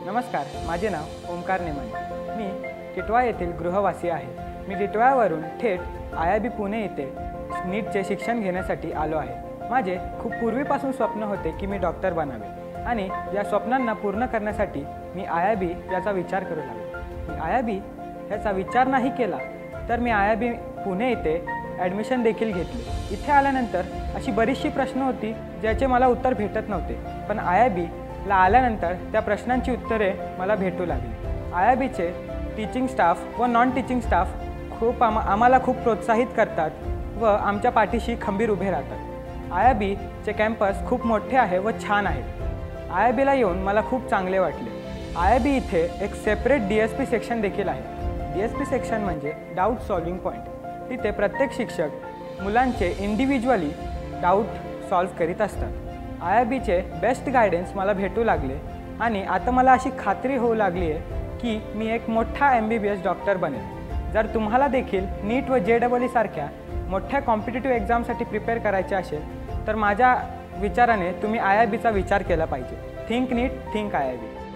नमस्कार, माझे नाव ओमकार नेमाने। मी टिटवाळा येथील गृहवासी आहे। मी टिटवाळ्यावरून थेट IIB पुणे येथे नीटचे शिक्षण घेण्यासाठी आलो आहे। माझे खूप पूर्वीपासून स्वप्न होते की मी डॉक्टर बनावे आणि या स्वप्नांना पूर्ण करण्यासाठी मी IIB याचा विचार करू लागलो। मी IIB याचा विचार नाही केला तर मी IIB पुणे येथे ॲडमिशन देखील घेतले। इथे आल्यानंतर अशी बरीचशी प्रश्न होती ज्याचे मला उत्तर भेटत नव्हते, पण IIB ला आल्यानंतर त्या प्रश्नांची उत्तरे मला भेटू लागली। IIBचे टीचिंग स्टाफ व नॉन टीचिंग स्टाफ खूप आम्हाला खूप प्रोत्साहित करतात व आमच्या पाठीशी खंबीर उभे राहतात। IIBचे कॅम्पस खूप मोठे आहे व छान आहे। IIBला येऊन मला खूप चांगले वाटले। IIB इथे एक सेपरेट DSP सेक्शन देखील आहे। DSP सेक्शन म्हणजे डाऊट सॉल्विंग पॉईंट। तिथे प्रत्येक शिक्षक मुलांचे इंडिव्हिज्युअली डाऊट सॉल्व करीत असतात। IIBचे बेस्ट गायडन्स मला भेटू लागले आणि आता मला अशी खात्री होऊ लागली आहे की मी एक मोठा MBBS डॉक्टर बनेल। जर तुम्हाला देखील नीट व JEE सारख्या मोठ्या कॉम्पिटिटिव्ह एक्झामसाठी प्रिपेअर करायचे असेल तर माझ्या विचाराने तुम्ही IIBचा विचार केला पाहिजे। थिंक नीट, थिंक IIB।